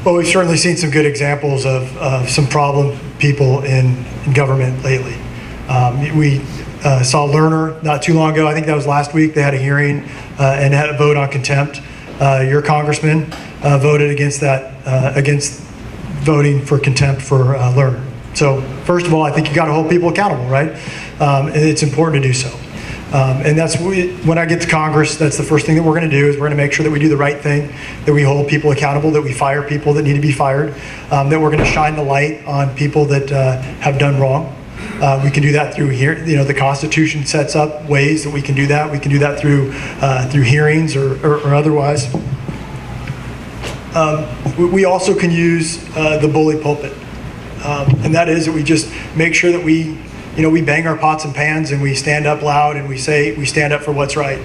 Well, we've certainly seen some good examples of some problem people in government lately. We saw Lerner not too long ago. I think that was last week. They had a hearing and had a vote on contempt. Your congressman voted against that, against voting for contempt for Lerner. So first of all, I think you got to hold people accountable, right? And it's important to do so. And that's when I get to Congress, that's the first thing that we're going to do is we're going to make sure that we do the right thing, that we hold people accountable, that we fire people that need to be fired, that we're going to shine the light on people that have done wrong. We can do that through here. You know, the Constitution sets up ways that we can do that. We can do that through hearings or otherwise. We also can use the bully pulpit, and that is that we just make sure that we bang our pots and pans and we stand up loud and we stand up for what's right.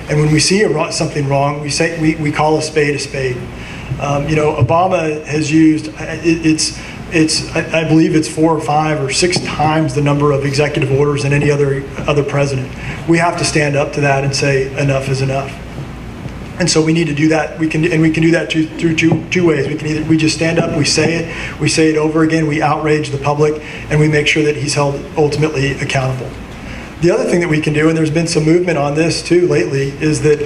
And when we see something wrong, we call a spade a spade. Obama has used I believe it's 4 or 5 or 6 times the number of executive orders than any other president. We have to stand up to that and say enough is enough. And so we need to do that. We can do that through two ways. We just stand up, we say it over again, we outrage the public, and we make sure that he's held ultimately accountable. The other thing that we can do, and there's been some movement on this too lately, is that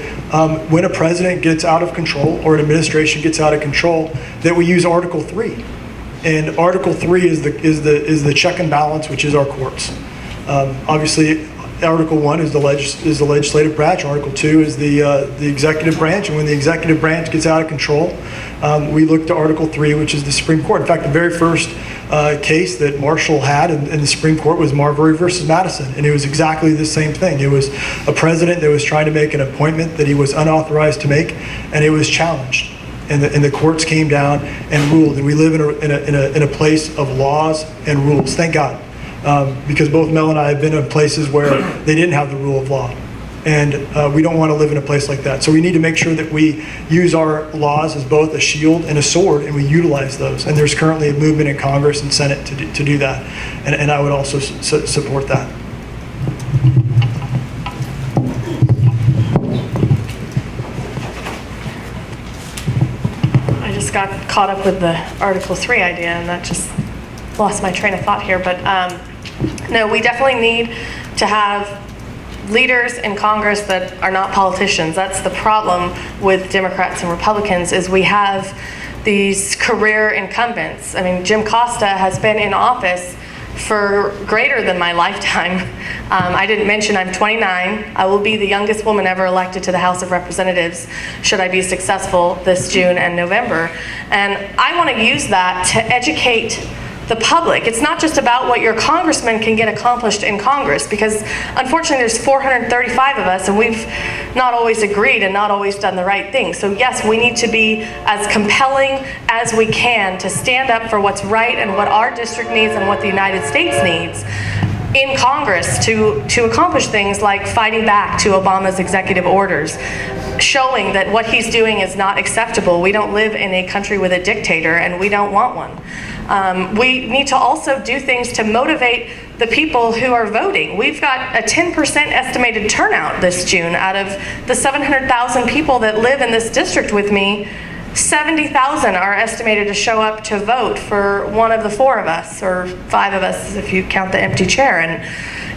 when a president gets out of control or an administration gets out of control, that we use Article 3. And Article 3 is the check and balance, which is our courts. Obviously, Article 1 is the legislative branch. Article 2 is the executive branch. And when the executive branch gets out of control, we look to Article 3, which is the Supreme Court. In fact, the very first case that Marshall had in the Supreme Court was Marbury versus Madison. And it was exactly the same thing. It was a president that was trying to make an appointment that he was unauthorized to make, and it was challenged. And the courts came down and ruled. And we live in a place of laws and rules. Thank God. Because both Mel and I have been in places where they didn't have the rule of law. And we don't want to live in a place like that. So we need to make sure that we use our laws as both a shield and a sword, and we utilize those. And there's currently a movement in Congress and Senate to do that. And I would also support that. I just got caught up with the Article 3 idea, and that just lost my train of thought here. But no, we definitely need to have leaders in Congress that are not politicians. That's the problem with Democrats and Republicans, is we have these career incumbents. I mean, Jim Costa has been in office for greater than my lifetime. I didn't mention I'm 29. I will be the youngest woman ever elected to the House of Representatives should I be successful this June and November. And I want to use that to educate the public. It's not just about what your congressman can get accomplished in Congress, because unfortunately there's 435 of us and we've not always agreed and not always done the right thing. So yes, we need to be as compelling as we can to stand up for what's right and what our district needs and what the United States needs in Congress to accomplish things like fighting back to Obama's executive orders, showing that what he's doing is not acceptable. We don't live in a country with a dictator, and we don't want one. We need to also do things to motivate the people who are voting. We've got a 10% estimated turnout this June. Out of the 700,000 people that live in this district with me, 70,000 are estimated to show up to vote for one of the 4 of us, or 5 of us if you count the empty chair. And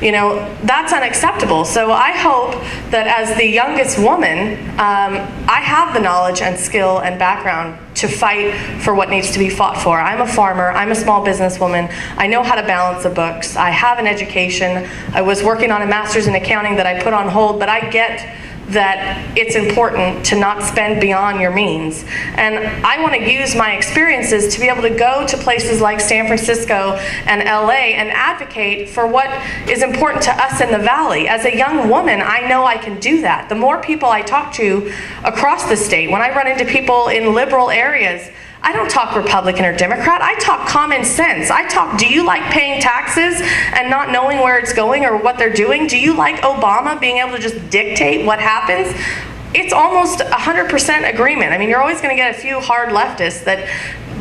you know, that's unacceptable. So I hope that as the youngest woman, I have the knowledge and skill and background to fight for what needs to be fought for. I'm a farmer, I'm a small businesswoman, I know how to balance the books, I have an education, I was working on a master's in accounting that I put on hold, but I get that it's important to not spend beyond your means. And I want to use my experiences to be able to go to places like San Francisco and LA and advocate for what is important to us in the Valley. As a young woman, I know I can do that. The more people I talk to across the state, when I run into people in liberal areas, I don't talk Republican or Democrat, I talk common sense. I talk, do you like paying taxes and not knowing where it's going or what they're doing? Do you like Obama being able to just dictate what happens? It's almost 100% agreement. I mean, you're always gonna get a few hard leftists that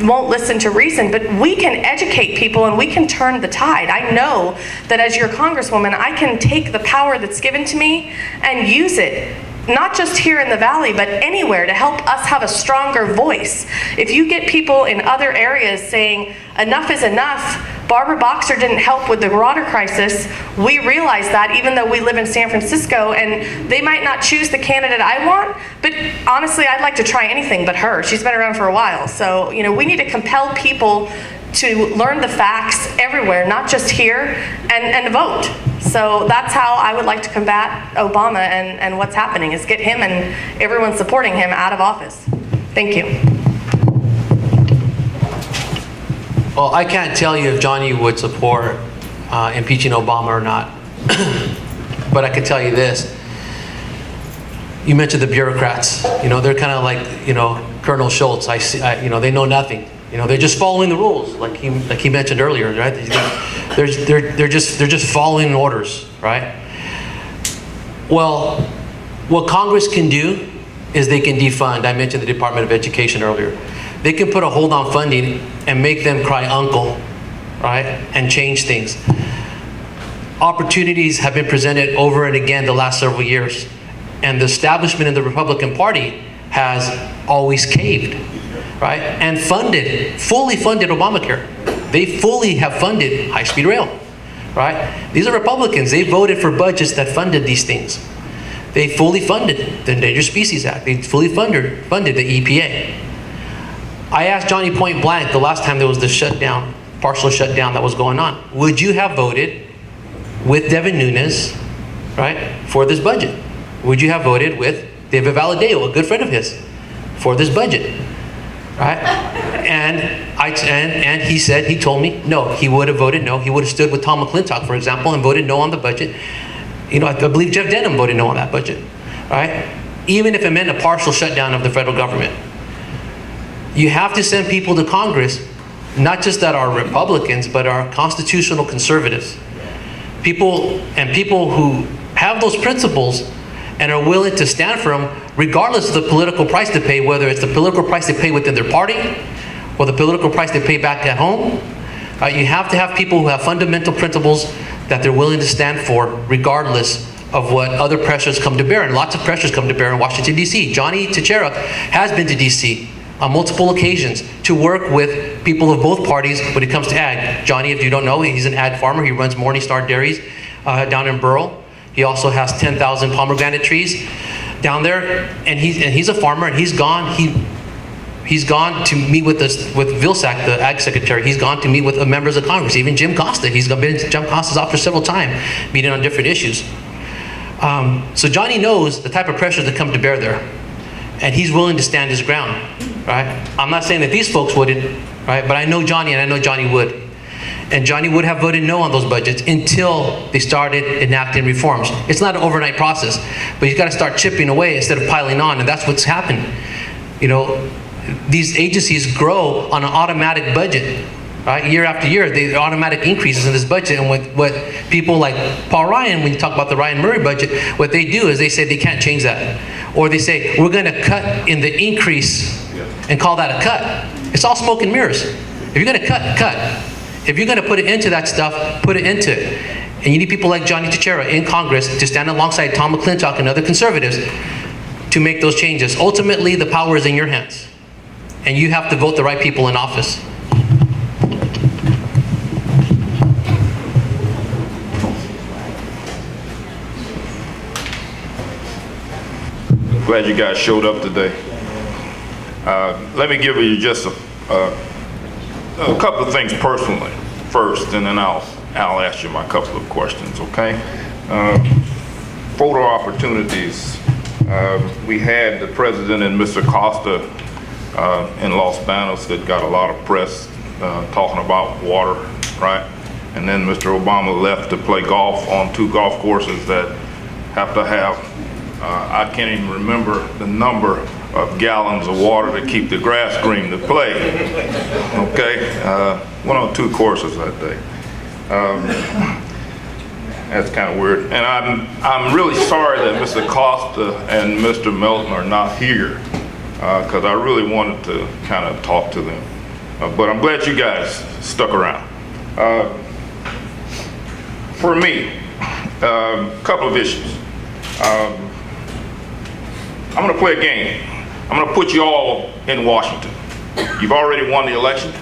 won't listen to reason, but we can educate people and we can turn the tide. I know that as your congresswoman, I can take the power that's given to me and use it not just here in the Valley, but anywhere, to help us have a stronger voice. If you get people in other areas saying, enough is enough, Barbara Boxer didn't help with the water crisis. We realize that, even though we live in San Francisco, and they might not choose the candidate I want, but honestly, I'd like to try anything but her. She's been around for a while. So, we need to compel people to learn the facts everywhere, not just here, and vote. So that's how I would like to combat Obama and what's happening, is get him and everyone supporting him out of office. Thank you. Well, I can't tell you if Johnny would support impeaching Obama or not, but I can tell you this. You mentioned the bureaucrats. They're kind of like, Colonel Schultz. They know nothing. They're just following the rules, like he mentioned earlier, right? They're just following orders, right? Well, what Congress can do is they can defund. I mentioned the Department of Education earlier. They can put a hold on funding and make them cry uncle, right? And change things. Opportunities have been presented over and again the last several years, and the establishment in the Republican Party has always caved, right? And fully funded Obamacare. They fully have funded high-speed rail, right? These are Republicans. They voted for budgets that funded these things. They fully funded the Endangered Species Act. They fully funded the EPA. I asked Johnny point blank the last time there was the shutdown, partial shutdown that was going on. Would you have voted with Devin Nunes, right, for this budget? Would you have voted with David Valadeo, a good friend of his, for this budget, right? And he told me no. He would have voted no. He would have stood with Tom McClintock, for example, and voted no on the budget. I believe Jeff Denham voted no on that budget, right? Even if it meant a partial shutdown of the federal government. You have to send people to Congress, not just that are Republicans, but are constitutional conservatives. People who have those principles and are willing to stand for them, regardless of the political price to pay, whether it's the political price they pay within their party or the political price they pay back at home. You have to have people who have fundamental principles that they're willing to stand for, regardless of what other pressures come to bear. And lots of pressures come to bear in Washington, D.C. Johnny Teixeira has been to D.C. on multiple occasions to work with people of both parties when it comes to ag. Johnny, if you don't know, he's an ag farmer. He runs Morningstar Dairies down in Burrell. He also has 10,000 pomegranate trees down there, and he's a farmer, and he's gone to meet with Vilsack, the ag secretary. He's gone to meet with members of Congress, even Jim Costa. He's been in Jim Costa's office several times, meeting on different issues. So Johnny knows the type of pressure that come to bear there, and he's willing to stand his ground, right? I'm not saying that these folks wouldn't, right? But I know Johnny, and I know Johnny would. And Johnny would have voted no on those budgets until they started enacting reforms. It's not an overnight process, but you got to start chipping away instead of piling on, and that's what's happened. These agencies grow on an automatic budget, right? Year after year, the automatic increases in this budget. And what people like Paul Ryan, when you talk about the Ryan Murray budget, what they do is they say they can't change that. Or they say, we're going to cut in the increase and call that a cut. It's all smoke and mirrors. If you're going to cut. If you're going to put it into that stuff, put it into it. And you need people like Johnny Teixeira in Congress to stand alongside Tom McClintock and other conservatives to make those changes. Ultimately, the power is in your hands. And you have to vote the right people in office. Glad you guys showed up today. Let me give you just a couple of things personally first, and then I'll ask you my couple of questions, okay? Photo opportunities. We had the president and Mr. Costa in Los Banos that got a lot of press talking about water, right? And then Mr. Obama left to play golf on 2 golf courses that have to have, I can't even remember the number of gallons of water to keep the grass green to play. Okay, went on 2 courses that day. That's kind of weird. And I'm really sorry that Mr. Costa and Mr. Melton are not here, because I really wanted to kind of talk to them. But I'm glad you guys stuck around. For me, a couple of issues. I'm going to play a game. I'm going to put you all in Washington. You've already won the election,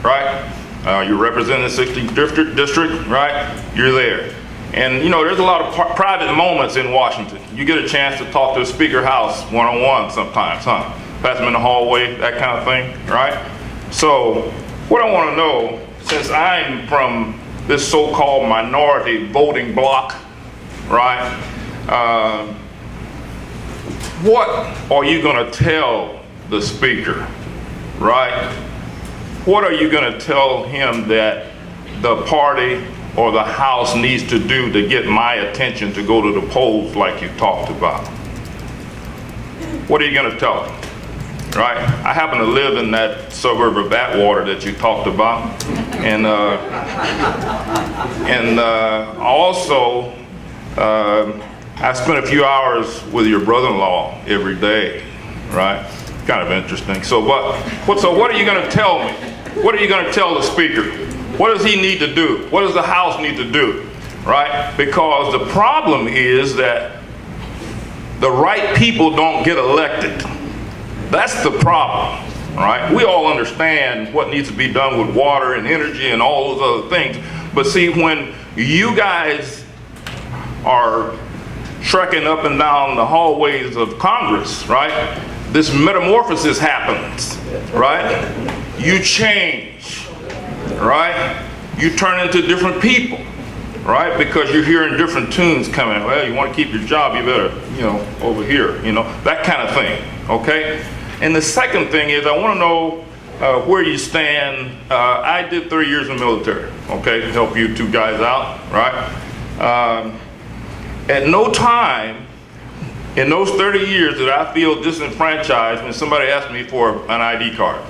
right? You're representing the 16th district, right? You're there. And you know, there's a lot of private moments in Washington. You get a chance to talk to the Speaker House one-on-one sometimes, huh? Pass them in the hallway, that kind of thing, right? So what I want to know, since I'm from this so-called minority voting bloc, right? What are you going to tell the Speaker, right? What are you going to tell him that the party or the House needs to do to get my attention to go to the polls like you talked about? What are you going to tell him, right? I happen to live in that suburb of Atwater that you talked about, and also I spent a few hours with your brother-in-law every day, right? Kind of interesting. So what are you going to tell me? What are you going to tell the Speaker? What does he need to do? What does the House need to do, right? Because the problem is that the right people don't get elected. That's the problem, right? We all understand what needs to be done with water and energy and all those other things. But see, when you guys are trekking up and down the hallways of Congress, right? This metamorphosis happens, right? You change, right? You turn into different people, right? Because you're hearing different tunes coming. Well, you want to keep your job, you better, you know, over here, you know, that kind of thing, okay? And the second thing is I want to know where you stand. I did 30 years in the military, okay, to help you two guys out, right? At no time in those 30 years did I feel disenfranchised when somebody asked me for an ID card.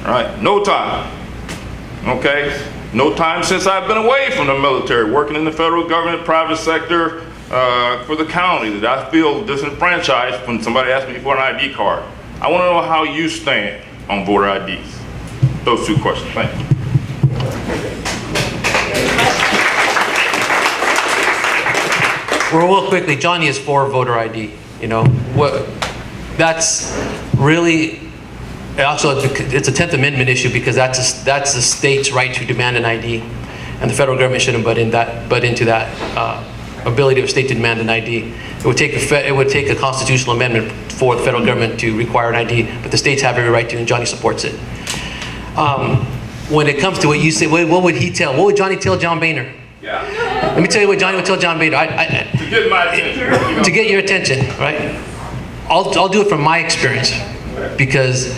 Right? No time. Okay? No time since I've been away from the military, working in the federal government, private sector, for the county, that I feel disenfranchised when somebody asks me for an ID card. I want to know how you stand on voter IDs. Those two questions. Thank you. Real quickly, Johnny is for voter ID. You know what? That's really also it's a 10th Amendment issue because that's the state's right to demand an ID, and the federal government shouldn't butt into that ability of state to demand an ID. It would take a constitutional amendment for the federal government to require an ID, but the states have every right to, and Johnny supports it. When it comes to what you say, what would he tell? What would Johnny tell John Boehner? Yeah. Let me tell you what Johnny would tell John Boehner. To get my attention. To get your attention, right? I'll do it from my experience, because,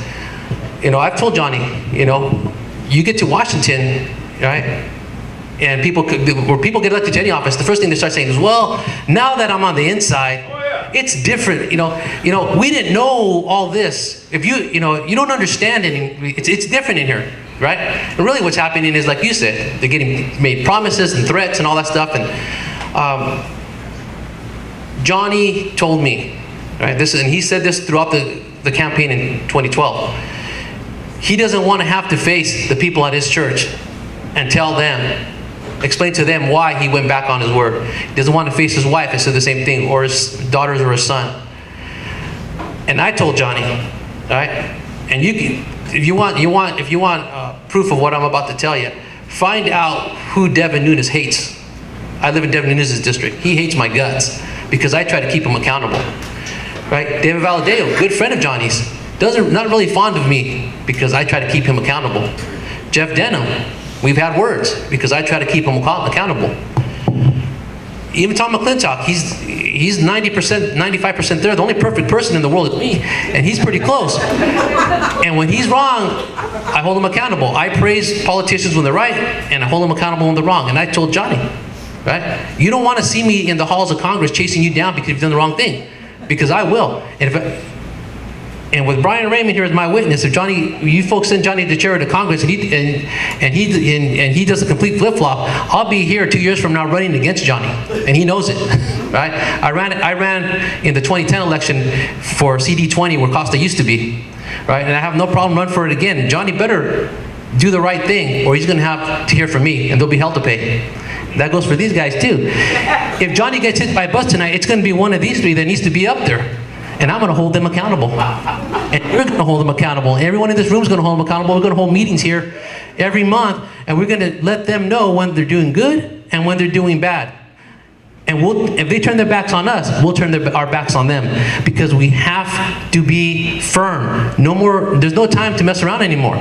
you know, I've told Johnny, you know, you get to Washington, right? And where people get elected to any office, the first thing they start saying is, well, now that I'm on the inside, it's different. You know, we didn't know all this. If you don't understand it, it's different in here, right? And really what's happening is, like you said, they're getting made promises and threats and all that stuff. And Johnny told me, right, and he said this throughout the campaign in 2012. He doesn't want to have to face the people at his church and explain to them why he went back on his word. He doesn't want to face his wife and say the same thing, or his daughters or his son. And I told Johnny, all right, and if you want proof of what I'm about to tell you, find out who Devin Nunes hates. I live in Devin Nunes' district. He hates my guts because I try to keep him accountable, right? David Valadeo, good friend of Johnny's, not really fond of me because I try to keep him accountable. Jeff Denham, we've had words because I try to keep him accountable. Even Tom McClintock, he's 90%, 95% there. The only perfect person in the world is me, and he's pretty close. And when he's wrong, I hold him accountable. I praise politicians when they're right, and I hold them accountable when they're wrong. And I told Johnny, right? You don't want to see me in the halls of Congress chasing you down because you've done the wrong thing, because I will. And with Brian Raymond here as my witness, if you folks send Johnny DeChero to Congress and he does a complete flip-flop, I'll be here 2 years from now running against Johnny, and he knows it, right? I ran in the 2010 election for CD20 where Costa used to be, right? And I have no problem running for it again. Johnny better do the right thing, or he's going to have to hear from me, and there'll be hell to pay. That goes for these guys too. If Johnny gets hit by a bus tonight, it's going to be one of these three that needs to be up there. And I'm going to hold them accountable. And we're going to hold them accountable. Everyone in this room is going to hold them accountable. We're going to hold meetings here every month, and we're going to let them know when they're doing good and when they're doing bad. And if they turn their backs on us, we'll turn our backs on them, because we have to be firm. No more, there's no time to mess around anymore.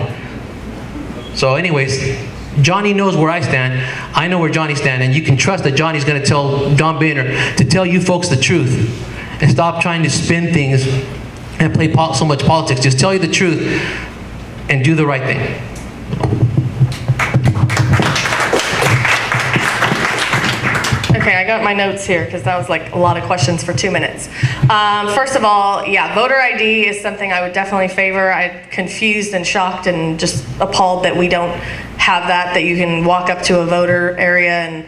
So anyways, Johnny knows where I stand. I know where Johnny stands, and you can trust that Johnny's going to tell Don Boehner to tell you folks the truth and stop trying to spin things and play so much politics. Just tell you the truth and do the right thing. Okay, I got my notes here because that was like a lot of questions for 2 minutes. First of all, yeah, voter ID is something I would definitely favor. I'm confused and shocked and just appalled that we don't have that you can walk up to a voter area and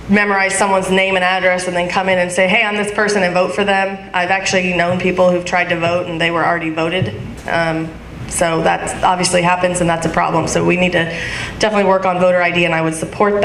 memorize someone's name and address and then come in and say, hey, I'm this person, and vote for them. I've actually known people who've tried to vote and they were already voted. So that obviously happens, and that's a problem. So we need to definitely work on voter ID, and I would support that.